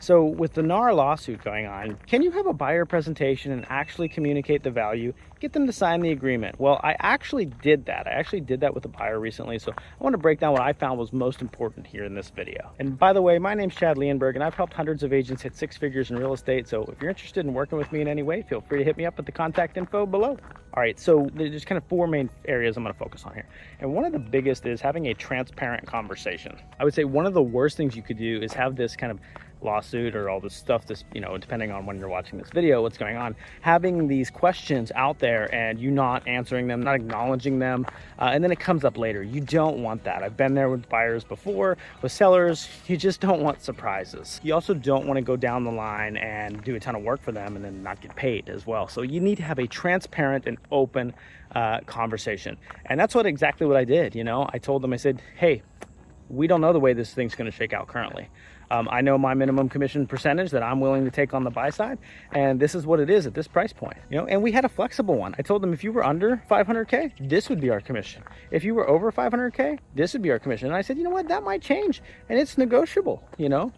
So with the NAR lawsuit going on, can you have a buyer presentation and actually communicate the value, get them to sign the agreement? Well, I actually did that. I actually did that with a buyer recently. So I want to break down what I found was most important here in this video. And by the way, my name's Chad Leonberg, and I've helped hundreds of agents hit six figures in real estate. So if you're interested in working with me in any way, feel free to hit me up at the contact info below. All right, so there's kind of four main areas I'm going to focus on here. And one of the biggest is having a transparent conversation. I would say one of the worst things you could do is have this kind of lawsuit or all this stuff, this, depending on when you're watching this video, what's going on, having these questions out there and you not answering them, not acknowledging them, and then it comes up later. You don't want that. I've been there with buyers before, with sellers. You just don't want surprises. You also don't want to go down the line and do a ton of work for them and then not get paid as well. So you need to have a transparent and open conversation. And that's exactly what I did. I told them, I said, hey, we don't know the way this thing's going to shake out currently. I know my minimum commission percentage that I'm willing to take on the buy side, and this is what it is at this price point. And we had a flexible one. I told them if you were under 500K, this would be our commission. If you were over 500K, this would be our commission. And I said, you know what, that might change, and it's negotiable,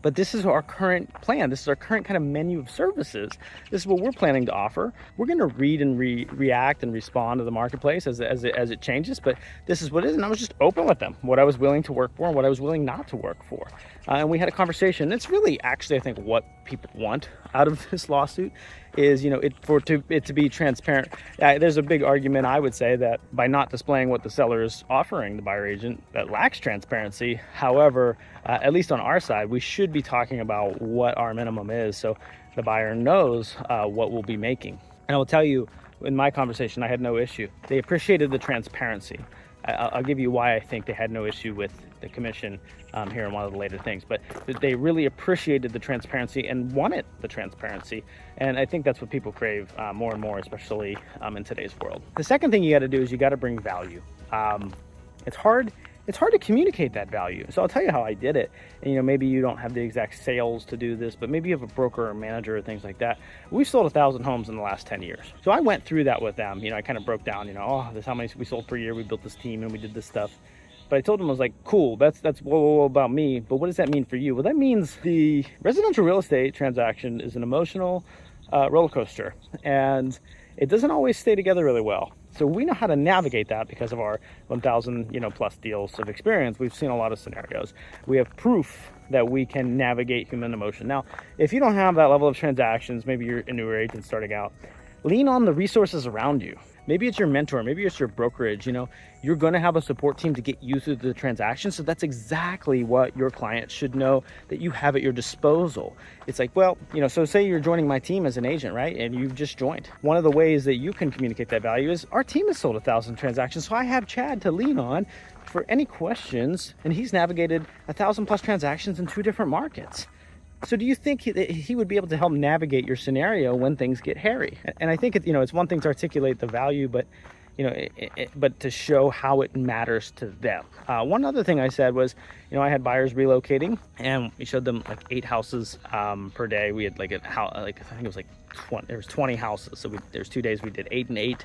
but this is our current plan. This is our current kind of menu of services. This is what we're planning to offer. We're going to read and react and respond to the marketplace as it changes, but this is what it is. And I was just open with them, what I was willing to work for and what I was willing not to work for. And we had a conversation. It's really actually, I think, what people want out of this lawsuit is, it to be transparent. There's a big argument, I would say, that by not displaying what the seller is offering the buyer agent, that lacks transparency. However, at least on our side, we should be talking about what our minimum is so the buyer knows what we'll be making. And I will tell you, in my conversation, I had no issue. They appreciated the transparency. I'll give you why I think they had no issue with the commission here in one of the later things, but they really appreciated the transparency and wanted the transparency. And I think that's what people crave more and more, especially in today's world. The second thing you got to do is you got to bring value. It's hard to communicate that value. So I'll tell you how I did it. And, maybe you don't have the exact sales to do this, but maybe you have a broker or manager or things like that. We've sold 1,000 homes in the last 10 years. So I went through that with them. I kind of broke down, this is how many we sold per year. We built this team and we did this stuff. But I told them, I was like, cool, that's whoa about me. But what does that mean for you? Well, that means the residential real estate transaction is an emotional roller coaster. And it doesn't always stay together really well. So we know how to navigate that because of our 1,000 plus deals of experience. We've seen a lot of scenarios. We have proof that we can navigate human emotion. Now, if you don't have that level of transactions, maybe you're a newer agent starting out, lean on the resources around you. Maybe it's your mentor, maybe it's your brokerage. You're going to have a support team to get you through the transaction. So that's exactly what your client should know that you have at your disposal. It's like, well, so say you're joining my team as an agent, right? And you've just joined. One of the ways that you can communicate that value is our team has sold 1,000 transactions. So I have Chad to lean on for any questions, and he's navigated 1,000 plus transactions in 2 different markets. So do you think he would be able to help navigate your scenario when things get hairy? And I think it's one thing to articulate the value, but but to show how it matters to them. One other thing I said was, I had buyers relocating, and we showed them like 8 houses per day. We had like a house, I think it was like 20. There was 20 houses, so there's 2 days we did 8 and 8.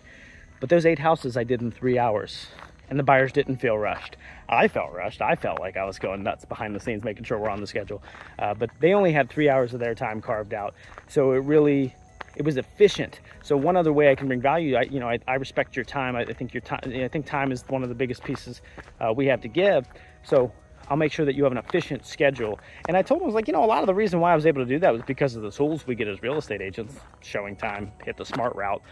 But those 8 houses I did in 3 hours. And the buyers didn't feel rushed. I felt rushed. I felt like I was going nuts behind the scenes, making sure we're on the schedule. But they only had 3 hours of their time carved out. So it was efficient. So one other way I can bring value, I respect your time. I think time is one of the biggest pieces we have to give. So I'll make sure that you have an efficient schedule. And I told them, I was like, a lot of the reason why I was able to do that was because of the tools we get as real estate agents, showing time, hit the smart route.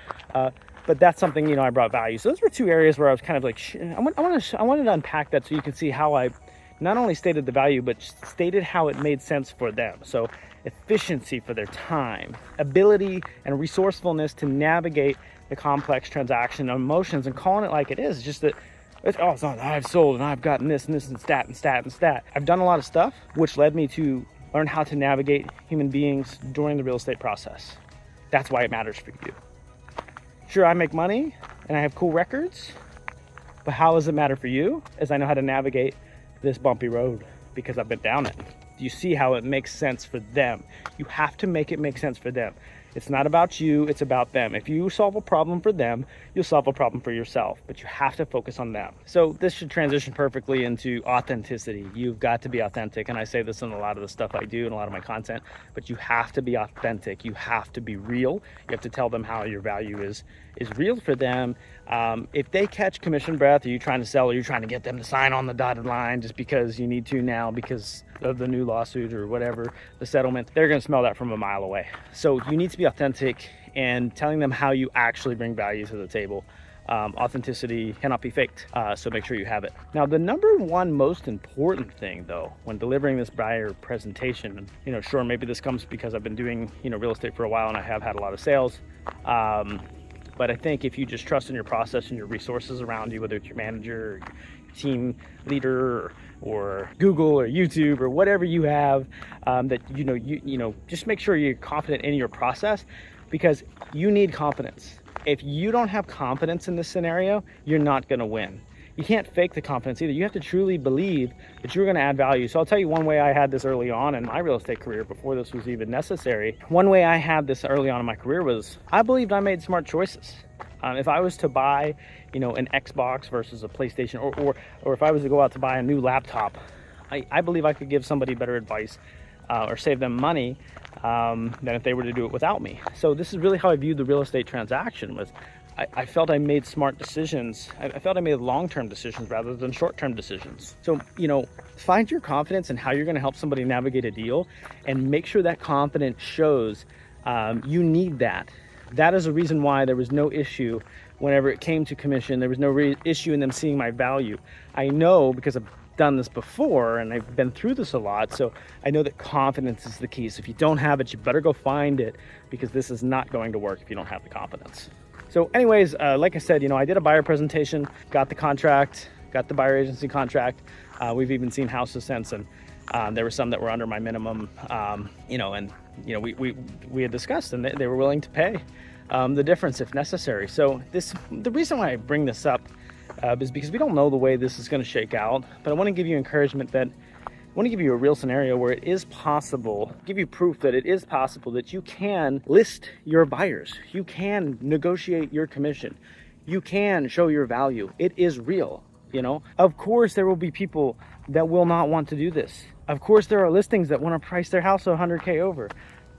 But that's something, I brought value. So those were 2 areas where I was kind of like, I wanted to unpack that so you can see how I not only stated the value, but stated how it made sense for them. So efficiency for their time, ability and resourcefulness to navigate the complex transaction emotions, and calling it like it is. Just that, it's not I've sold and I've gotten this and this and stat and stat and stat. I've done a lot of stuff, which led me to learn how to navigate human beings during the real estate process. That's why it matters for you. Sure, I make money and I have cool records, but how does it matter for you? As I know how to navigate this bumpy road because I've been down it. Do you see how it makes sense for them? You have to make it make sense for them. It's not about you, it's about them. If you solve a problem for them, you'll solve a problem for yourself, but you have to focus on them. So this should transition perfectly into authenticity. You've got to be authentic, and I say this in a lot of the stuff I do and a lot of my content, but you have to be authentic. You have to be real. You have to tell them how your value is real for them. If they catch commission breath, are you trying to sell, or are you trying to get them to sign on the dotted line just because you need to now because of the new lawsuit or whatever, the settlement, they're going to smell that from a mile away. So you need to be authentic and telling them how you actually bring value to the table. Authenticity cannot be faked, so make sure you have it. Now, the number one most important thing, though, when delivering this buyer presentation, and sure, maybe this comes because I've been doing real estate for a while and I have had a lot of sales, but I think if you just trust in your process and your resources around you, whether it's your manager, or your team leader, or Google or YouTube or whatever you have, that just make sure you're confident in your process, because you need confidence. If you don't have confidence in this scenario, you're not going to win. You can't fake the confidence either. You have to truly believe that you're going to add value. So I'll tell you one way I had this early on in my real estate career, before this was even necessary. One way I had this early on in my career was I believed I made smart choices. If I was to buy, an Xbox versus a PlayStation, or if I was to go out to buy a new laptop, I believe I could give somebody better advice or save them money than if they were to do it without me. So this is really how I viewed the real estate transaction. I felt I made smart decisions. I felt I made long-term decisions rather than short-term decisions. So, find your confidence in how you're going to help somebody navigate a deal, and make sure that confidence shows. You need that. That is a reason why there was no issue whenever it came to commission. There was no issue in them seeing my value. I know, because I've done this before and I've been through this a lot, so I know that confidence is the key. So if you don't have it, you better go find it, because this is not going to work if you don't have the confidence. So anyways, like I said, I did a buyer presentation, got the contract, got the buyer agency contract. We've even seen houses since, and there were some that were under my minimum, we had discussed, and they were willing to pay the difference if necessary. So the reason why I bring this up is because we don't know the way this is going to shake out, but I want to give you encouragement that I want to give you a real scenario where it is possible, give you proof that it is possible that you can list your buyers, you can negotiate your commission, you can show your value. It is real. Of course there will be people that will not want to do this. Of course there are listings that want to price their house 100K over.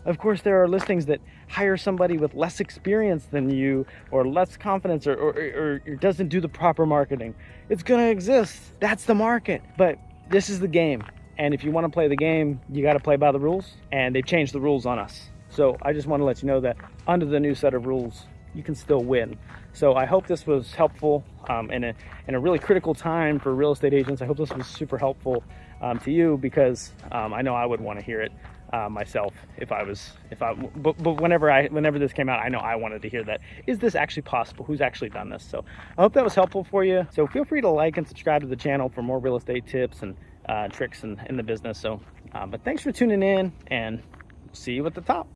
Of course there are listings that hire somebody with less experience than you, or less confidence, or doesn't do the proper marketing. It's going to exist. That's the market. But this is the game. And if you want to play the game, you got to play by the rules, and they've changed the rules on us. So I just want to let you know that under the new set of rules, you can still win. So I hope this was helpful in a really critical time for real estate agents. I hope this was super helpful to you, because I know I would want to hear it myself but whenever this came out, I know I wanted to hear that. Is this actually possible? Who's actually done this? So I hope that was helpful for you. So feel free to like and subscribe to the channel for more real estate tips and tricks in the business. So but thanks for tuning in, and see you at the top.